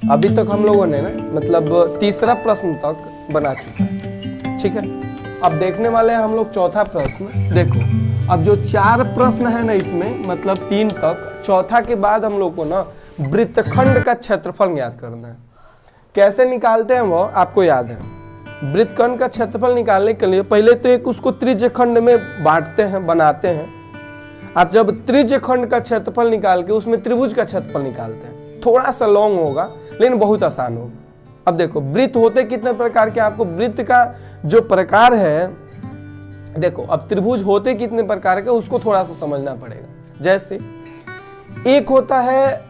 अभी तक हम लोगों ने ना मतलब तीसरा प्रश्न तक बना चुका है, ठीक है। अब देखने वाले हैं हम लोग चौथा प्रश्न। देखो अब जो 4 प्रश्न है ना इसमें मतलब 3 तक, चौथा के बाद हम लोग को ना वृत्तखंड का क्षेत्रफल ज्ञात करना है। कैसे निकालते हैं वो आपको याद है। वृत्तखंड का क्षेत्रफल निकालने के लिए पहले तो एक उसको त्रिज्य खंड में बांटते हैं, बनाते हैं। आप जब त्रिज्य खंड का क्षेत्रफल निकाल के उसमें त्रिभुज का क्षेत्रफल निकालते हैं, थोड़ा सा लॉन्ग होगा लेकिन बहुत आसान होगा। अब देखो वृत्त होते कितने प्रकार के, आपको वृत्त का जो प्रकार है, देखो अब त्रिभुज होते कितने प्रकार के उसको थोड़ा सा समझना पड़ेगा। जैसे एक होता है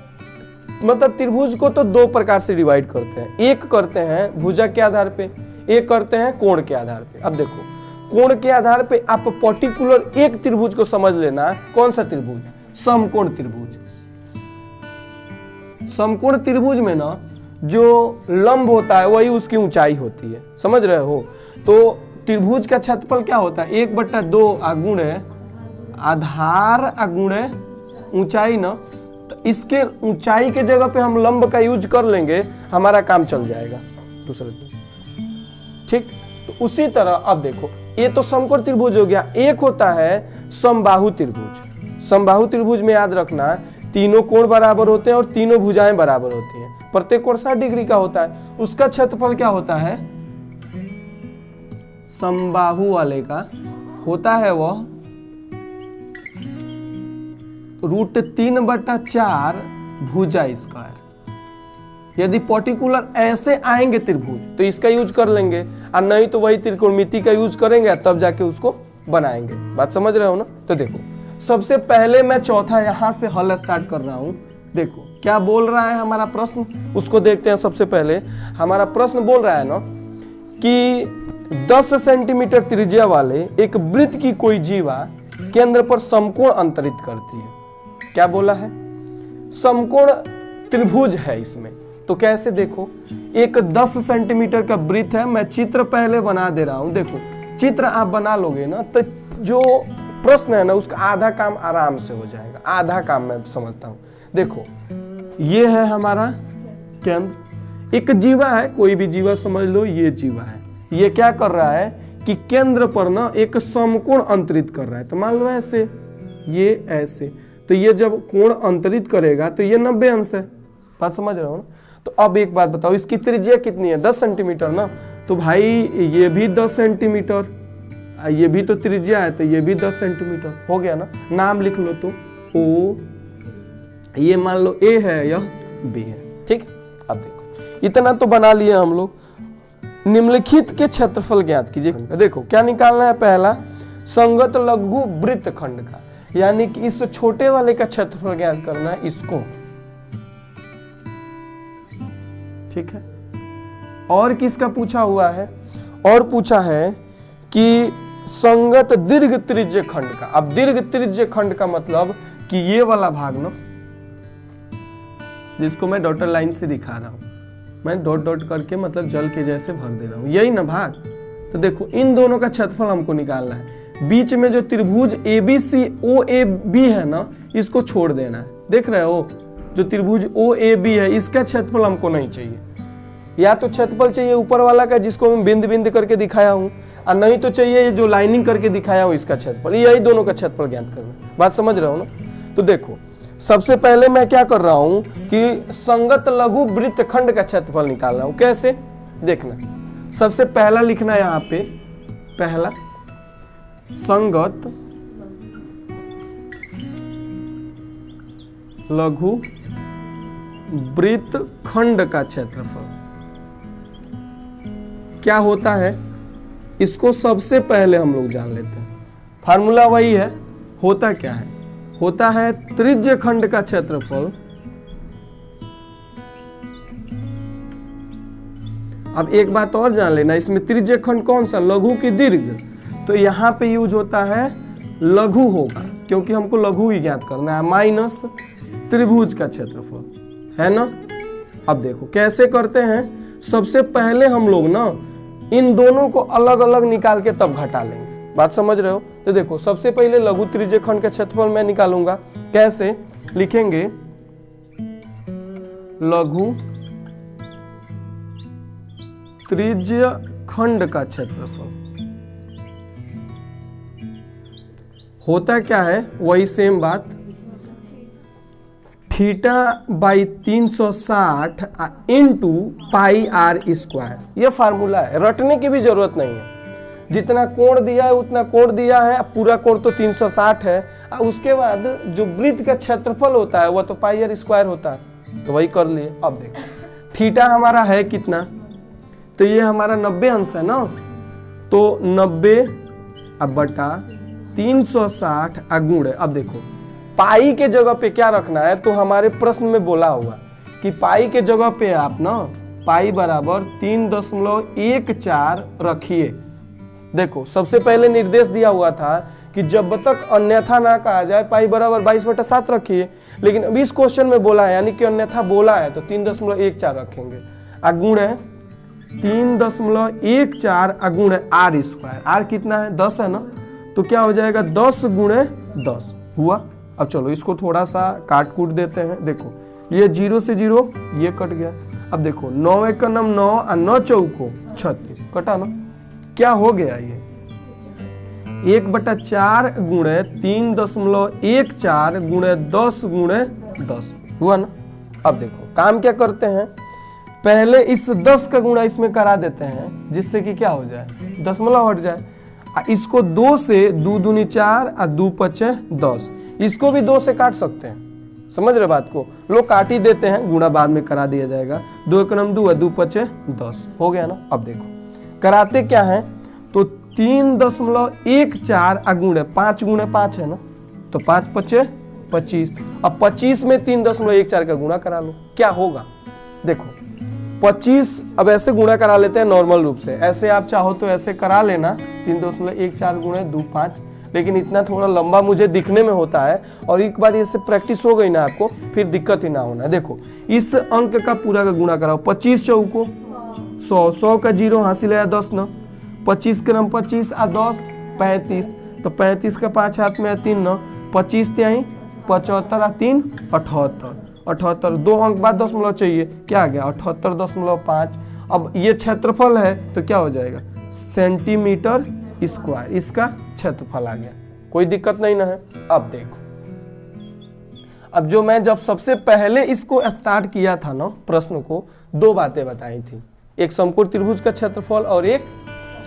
मतलब त्रिभुज को तो 2 प्रकार से डिवाइड करते हैं। एक करते हैं भुजा के आधार पे, एक करते हैं कोण के आधार पे। अब देखो कोण के आधार पे आप पर्टिकुलर एक त्रिभुज को समझ लेना। कौन सा त्रिभुज? समकोण त्रिभुज। समकोण त्रिभुज में ना जो लंब होता है वही उसकी ऊंचाई होती है, समझ रहे हो। तो त्रिभुज का क्षेत्रफल क्या होता है? 1/2 अगुणे आधार अगुणे ऊंचाई ना। तो इसके ऊंचाई के जगह पे हम लंब का यूज कर लेंगे, हमारा काम चल जाएगा दूसरे दिन, ठीक। तो उसी तरह अब देखो ये तो समकोण त्रिभुज हो गया। एक होता है समबाहु त्रिभुज। समबाहु त्रिभुज में याद रखना तीनों कोण बराबर होते हैं और तीनों भुजाएं बराबर होती हैं। प्रत्येक कोण 60 डिग्री का होता है। उसका क्षेत्रफल क्या होता है? समबाहु वाले का होता है वह √3/4 भुजा स्क्वायर। यदि पर्टिकुलर ऐसे आएंगे त्रिभुज तो इसका यूज कर लेंगे, और नहीं तो वही त्रिकोणमिति का यूज करेंगे तब जाके उसको बनाएंगे। बात समझ रहे हो ना। तो देखो सबसे पहले मैं चौथा यहां से हल स्टार्ट कर रहा हूं। देखो क्या बोल रहा है हमारा प्रश्न, उसको देखते हैं। सबसे पहले हमारा प्रश्न बोल रहा है ना कि 10 सेंटीमीटर त्रिज्या वाले एक वृत्त की कोई जीवा केंद्र पर समकोण अंतरित करती है। क्या बोला है? समकोण त्रिभुज है इसमें। तो कैसे? देखो एक 10 सेंटीमीटर का वृत्त है। मैं चित्र पहले बना दे रहा हूं। देखो चित्र आप बना लोगे ना तो जो प्रश्न है ना उसका आधा काम आराम से हो जाएगा। आधा काम मैं समझता हूं। देखो ये है हमारा केंद्र, एक जीवा है, कोई भी जीवा समझ लो, ये जीवा है। ये क्या कर रहा है कि केंद्र पर ना एक समकोण अंतरित कर रहा है। तो मान लो ऐसे, ये ऐसे, तो ये जब कोण अंतरित करेगा तो ये 90 अंश है। बात समझ रहे हो ना। तो अब एक बात बताओ, इसकी त्रिज्या कितनी है? 10 सेंटीमीटर ना। तो भाई ये भी 10 सेंटीमीटर, ये भी तो त्रिज्या है, तो ये भी 10 सेंटीमीटर हो गया ना। नाम लिख लो तो ओ, ये मान लो ए है, यह बी है, ठीक। अब देखो इतना तो बना लिए हम लोग। निम्नलिखित के क्षेत्रफल ज्ञात कीजिए। देखो क्या निकालना है? पहला संगत लघु वृत्तखंड का, यानी कि इस छोटे वाले का क्षेत्रफल ज्ञात करना है, इसको, ठीक है। और किसका पूछा हुआ है? और पूछा है कि संगत दीर्घ त्रिज्य खंड का। अब दीर्घ त्रिज्य खंड का मतलब कि ये वाला भाग ना, जिसको मैं डॉटर लाइन से दिखा रहा हूं, मैं डॉट डॉट करके मतलब जल के जैसे भर दे रहा हूं, यही ना भाग। तो देखो इन दोनों का क्षेत्रफल हमको निकालना है। बीच में जो त्रिभुज ABC OAB है ना, इसको छोड़ देना है। देख रहे हो जो त्रिभुज OAB है, इसका क्षेत्रफल हमको नहीं चाहिए। या तो क्षेत्रफल चाहिए ऊपर वाला का, जिसको मैं बिंद बिंद करके दिखाया हूं, और नहीं तो चाहिए जो लाइनिंग करके दिखाया हूं, इसका क्षेत्रफल। यही दोनों का क्षेत्रफल ज्ञात करना। बात समझ रहे हो ना। तो देखो सबसे पहले मैं क्या कर रहा हूं कि संगत लघु वृत्तखंड का क्षेत्रफल निकाल रहा हूं। कैसे? देखना, सबसे पहला लिखना यहां पे, पहला संगत लघु वृत्तखंड का क्षेत्रफल क्या होता है, इसको सबसे पहले हम लोग जान लेते हैं। फार्मूला वही है। होता क्या है? होता है त्रिज्य खंड का क्षेत्रफल। अब एक बात और जान लेना, इसमें त्रिज्य खंड कौन सा? लघु की दीर्घ। तो यहां पे यूज होता है लघु होगा, क्योंकि हमको लघु ही ज्ञात करना है, माइनस त्रिभुज का क्षेत्रफल, है ना। अब देखो कैसे करते हैं। सबसे पहले हम लोग ना इन दोनों को अलग अलग निकाल के तब घटा लेंगे। बात समझ रहे हो। तो देखो सबसे पहले लघु त्रिज्य खंड का क्षेत्रफल मैं निकालूंगा। कैसे? लिखेंगे लघु त्रिज्य खंड का क्षेत्रफल होता क्या है, वही सेम बात, theta by 360 into pi r square. ये फार्मूला है, रटने की भी जरूरत नहीं है। जितना कोण दिया है उतना कोण दिया है, पूरा कोण तो 360 है। उसके बाद जो वृत्त का क्षेत्रफल होता है वह तो पाई आर स्क्वायर होता है, तो वही कर लिए। अब देखो थीटा हमारा है कितना, तो ये हमारा 90 अंश है ना, तो 90 अब बटा 360 गुण। अब देखो पाई के जगह पे क्या रखना है, तो हमारे प्रश्न में बोला हुआ कि पाई के जगह पे आप ना पाई बराबर 3.14 रखिए। देखो सबसे पहले निर्देश दिया हुआ था कि जब तक अन्यथा ना कहा जाए पाई बराबर 22/7 रखिए, लेकिन अब इस क्वेश्चन में बोला है यानी कि अन्यथा बोला है तो 3.14 रखेंगे। गुण है 3.14 गुण आर स्क्वायर। आर कितना है, 10 है ना, तो क्या हो जाएगा 10 गुणे 10 हुआ। अब चलो इसको थोड़ा सा काट कूट देते हैं। देखो ये 0 से 0 ये कट गया। अब देखो 9 एक 9 और 9 चौको 36 कटा ना, क्या हो गया ये 1/4 गुणे 3.14 गुणे 10 गुणे 10 हुआ ना। अब देखो काम क्या करते हैं, पहले इस 10 का गुणा इसमें करा देते हैं जिससे कि क्या हो जाए, दशमलव हट जाए। इसको 2 से 2 दूनी 4 और 2 पचे 10, इसको भी 2 से काट सकते हैं। समझ रहे बात को, लोग काट ही देते हैं, गुणा बाद में करा दिया जाएगा। 2 एक 2 है, 2 पचे 10 हो गया ना। अब देखो कराते क्या है, तो 3.14 गुणे 5 गुणे 5 है ना, तो 5 पचे 25। अब 25 में 3.14 का गुणा करा लो, क्या होगा देखो 25। अब ऐसे गुणा करा लेते हैं नॉर्मल रूप से, ऐसे आप चाहो तो ऐसे करा लेना 3.14 गुणे 2 5, लेकिन इतना थोड़ा लंबा मुझे दिखने में होता है, और एक बार इससे प्रैक्टिस हो गई ना आपको फिर दिक्कत ही ना होना। देखो इस अंक का पूरा का गुणा कराओ, 25 चौको 100, 100 का 0 हासिल है 10 न, 25 के नम 25 आ 10 35, तो 35 का 5 हाथ में 3 न, 25 त्याई 75 आ 3 78, 78 2 अंक बाद दशमलव चाहिए, क्या आ गया 78.5। अब ये क्षेत्रफल है तो क्या हो जाएगा सेंटीमीटर स्क्वायर, इसका क्षेत्रफल आ गया, कोई दिक्कत नहीं ना है। अब देखो अब जो मैं जब सबसे पहले इसको स्टार्ट किया था ना प्रश्न को, 2 बातें बताई थी, एक समकोण त्रिभुज का क्षेत्रफल और एक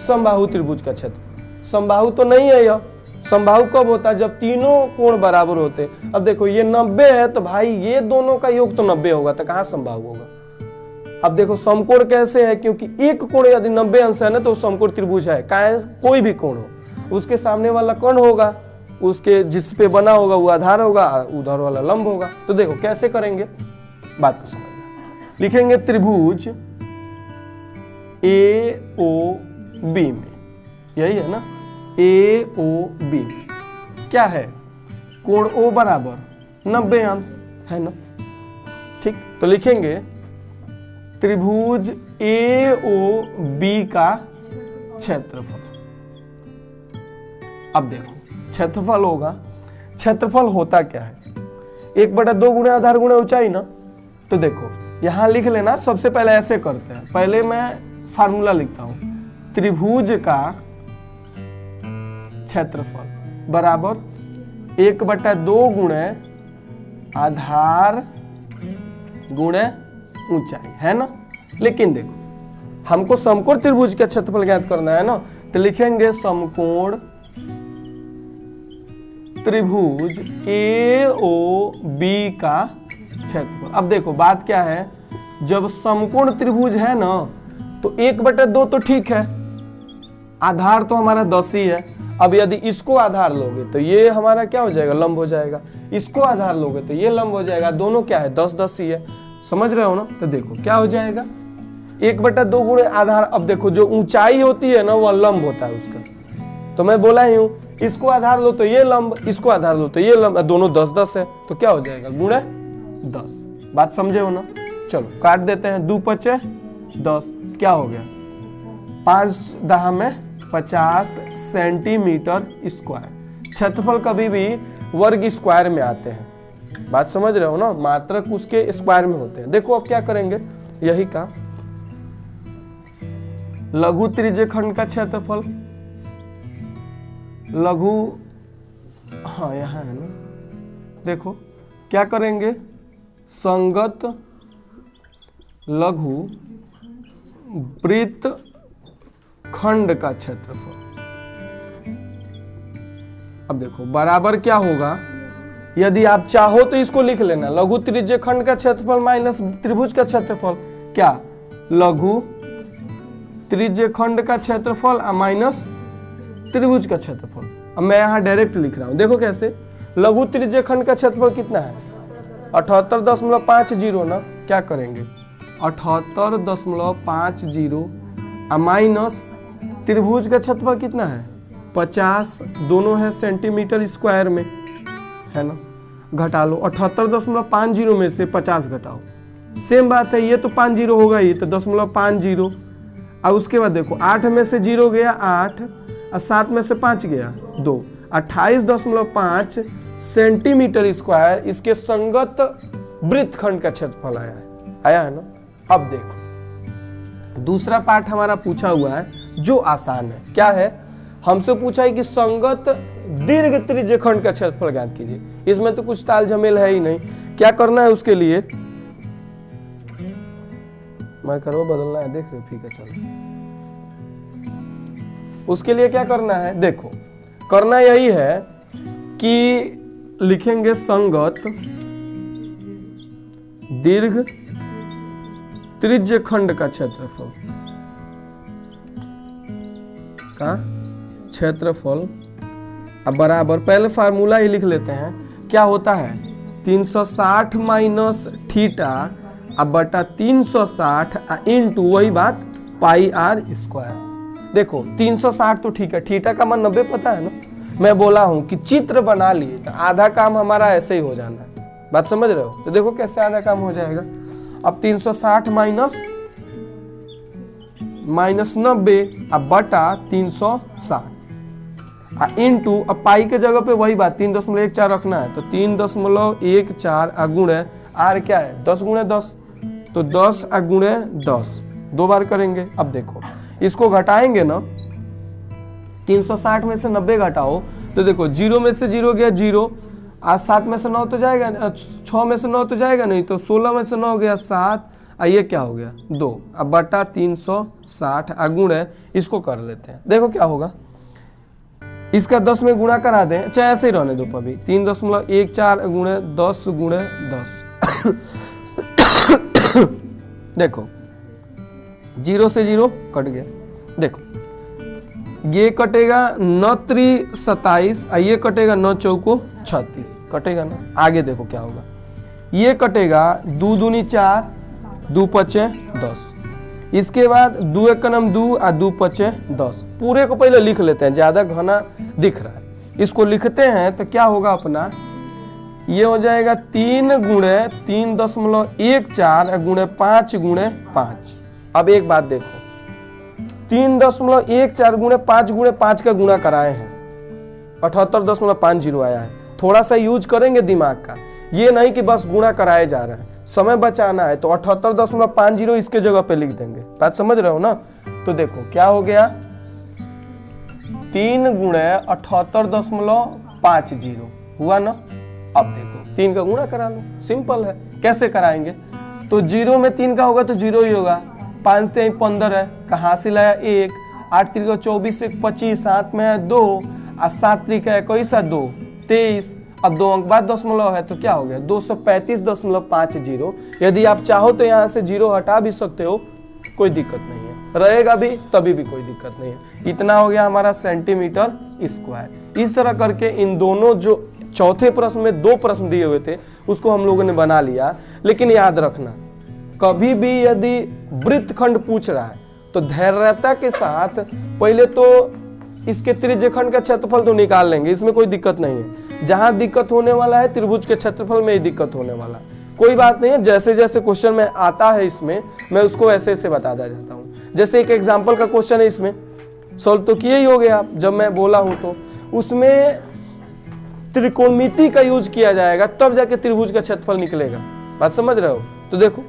समबाहु त्रिभुज का क्षेत्रफल। समबाहु तो नहीं है यह, समबाहु कब होता है जब तीनों कोण बराबर होते। अब देखो ये 90 है तो भाई ये दोनों का योग तो 90 होगा, तो कहाँ समबाहु होगा। अब देखो समकोण कैसे है, क्योंकि एक कोण यदि 90 अंश है ना तो समकोण त्रिभुज है, कोई भी कोण हो उसके सामने वाला कोण होगा, उसके जिस पे बना होगा वो आधार होगा, उधर वाला लंब होगा। तो देखो कैसे करेंगे बात को समझना। लिखेंगे त्रिभुज AOB में, यही है ना AOB क्या है, कोण O बराबर 90 अंश है ना, ठीक। तो लिखेंगे त्रिभुज AOB का क्षेत्रफल। अब देखो क्षेत्रफल होगा, क्षेत्रफल होता क्या है 1/2 गुणे आधार गुणे ऊंचाई ना। तो देखो यहां लिख लेना, सबसे पहले ऐसे करते हैं, पहले मैं फार्मूला लिखता हूं, त्रिभुज का क्षेत्रफल बराबर 1/2 गुणे आधार गुणे ऊंचाई है ना। लेकिन देखो हमको समकोण त्रिभुज का क्षेत्रफल ज्ञात करना है ना, तो लिखेंगे समकोण त्रिभुज AOB का क्षेत्रफल। अब देखो बात क्या है, जब समकोण त्रिभुज है ना तो 1/2 तो ठीक है, आधार तो हमारा 10 ही है। अब यदि इसको आधार लोगे तो ये हमारा क्या हो जाएगा, लंब हो जाएगा, इसको आधार लोगे तो ये लंब हो जाएगा, दोनों क्या है 10-10 ही है, समझ रहे हो ना। तो देखो क्या हो जाएगा 1/2 गुणे आधार। अब देखो जो ऊंचाई होती है ना वह लंब होता है उसका, तो मैं बोला ही हूं इसको आधार लो तो ये लंब, इसको आधार लो तो ये लंब, दोनों 10-10 है, तो क्या हो जाएगा गुणे 10। बात समझे हो ना। चलो काट देते हैं, 2 पचे 10, क्या हो गया 5 10 में 50 सेंटीमीटर स्क्वायर। क्षेत्रफल कभी भी वर्ग स्क्वायर में आते हैं, बात समझ रहे हो ना, मात्रक उसके स्क्वायर में होते हैं। देखो अब क्या करेंगे, यही का लघु त्रिज्यखंड का क्षेत्रफल, लघु, हाँ यहाँ है ना, देखो क्या करेंगे, संगत लघु वृत्त खंड का क्षेत्रफल। अब देखो बराबर क्या होगा, यदि आप चाहो तो इसको लिख लेना, लघु त्रिज्यखंड का क्षेत्रफल माइनस त्रिभुज का क्षेत्रफल, क्या, लघु त्रिज्यखंड का क्षेत्रफल माइनस त्रिभुज का क्षेत्रफल। अब मैं यहाँ डायरेक्ट लिख रहा हूं, देखो कैसे, लघु त्रिज्यखंड का क्षेत्रफल कितना है, 78.50 ना, क्या करेंगे 78.50 माइनस त्रिभुज का क्षेत्रफल कितना है 50, दोनों है सेंटीमीटर स्क्वायर में, है ना, घटा लो 78.50 में से 50 घटाओ, सेम बात है, ये तो 50 होगा ही, तो 0.50। और उसके बाद देखो 8 में से 0 गया 8 और 7 में से 5 गया 2, 28.5 सेंटीमीटर स्क्वायर इसके संगत वृत्तखंड का क्षेत्रफल आया है ना। अब देखो दूसरा पार्ट हमारा पूछा हुआ है जो आसान है, क्या है, हमसे पूछा है कि संगत दीर्घ त्रिज्यखंड का क्षेत्रफल ज्ञात कीजिए। इसमें तो कुछ ताल झमेल है ही नहीं, क्या करना है उसके लिए, मैं करो बदलना है, देख रहे हो, फीका चलो, उसके लिए क्या करना है, देखो करना यही है कि लिखेंगे संगत दीर्घ त्रिज्यखंड का क्षेत्रफल अब बराबर, पहले फार्मूला ही लिख लेते हैं, क्या होता है 360 माइनस थीटा अब बटा 360 इंटू वही बात पाई आर स्क्वायर। देखो 360 तो ठीक है, थीटा का मान 90 पता है ना, मैं बोला हूं कि चित्र बना लिए तो आधा काम हमारा ऐसे ही हो जाना है, बात समझ रहे हो, तो देखो कैसे आधा काम हो जाएगा। अब 360 माइनस 90 अब बटा 360 इंटू, अब पाई के जगह पे वही बात 3.14 रखना है, तो 3.14 गुणे आर क्या है 10 गुणे 10, तो 10 गुणे 10 दो बार करेंगे। अब देखो इसको घटाएंगे ना, 360 में से 90 घटाओ तो देखो 0 में से 0 गया 0, आज 7 में से 9 तो जाएगा, 6 में से 9 तो जाएगा नहीं, तो 16 में से 9 गया 7, ये क्या हो गया 2, अब बटा 360 गुणे इसको कर लेते हैं, देखो क्या होगा, इसका 10 में गुणा करा दें, चाहे ऐसे ही रहने दो अभी, 3.14 गुणे 10 गुणे 10 देखो 0 से 0 कट गया, देखो ये कटेगा 9 × 27 ये कटेगा 9 × 4 36 कटेगा ना। आगे देखो क्या होगा, ये कटेगा 2 दूनी 4 2 पचे 10, इसके बाद 2 × 1 2 और 2 पचे 10, पूरे को पहले लिख लेते हैं, ज्यादा घना दिख रहा है, इसको लिखते हैं तो क्या होगा अपना, ये हो जाएगा 3 गुणे 3.14 गुणे 5 गुणे 5। अब एक बात देखो 3.14 गुणे 5 गुणे 5 का गुणा कराए हैं, 78.50 आया है, थोड़ा सा यूज करेंगे दिमाग का, ये नहीं कि बस गुणा कराए जा रहे हैं, समय बचाना है तो 78.50 इसके जगह पे लिख देंगे, बात समझ रहे हो ना। तो देखो क्या हो गया 3 गुणे 78.50 हुआ ना। अब देखो 3 का गुणा करा लो, सिंपल है, कैसे कराएंगे, तो 0 में 3 का होगा तो 0 ही होगा, 5 से 15 है, कहाँ से लाया 1, 8 3 24 1 25, 7 में है 2 और 7 3 है 21 2 23, अब 2 अंक बाद दशमलव है तो क्या हो गया 235.50। यदि आप चाहो तो यहाँ से 0 हटा भी सकते हो, कोई दिक्कत नहीं है, रहेगा भी तभी भी कोई दिक्कत नहीं है। इतना हो गया हमारा सेंटीमीटर स्क्वायर। इस तरह करके इन दोनों जो चौथे प्रश्न में 2 प्रश्न दिए हुए थे उसको हम लोगों ने बना लिया। लेकिन याद रखना कभी भी यदि वृत्तखंड पूछ रहा है तो धैर्यता के साथ पहले तो इसके त्रिज्यखंड का क्षेत्रफल तो निकाल लेंगे, इसमें कोई दिक्कत नहीं है। जहां दिक्कत होने वाला है त्रिभुज के क्षेत्रफल में ही दिक्कत होने वाला, कोई बात नहीं है। जैसे जैसे क्वेश्चन में आता है इसमें मैं उसको ऐसे ऐसे बताता जाता हूँ। जैसे एक एग्जाम्पल का क्वेश्चन है, इसमें सॉल्व तो किए ही हो गया जब मैं बोला हूं, तो उसमें त्रिकोणमिति का यूज किया जाएगा तब जाके त्रिभुज का क्षेत्रफल निकलेगा, बात समझ रहे हो। तो देखो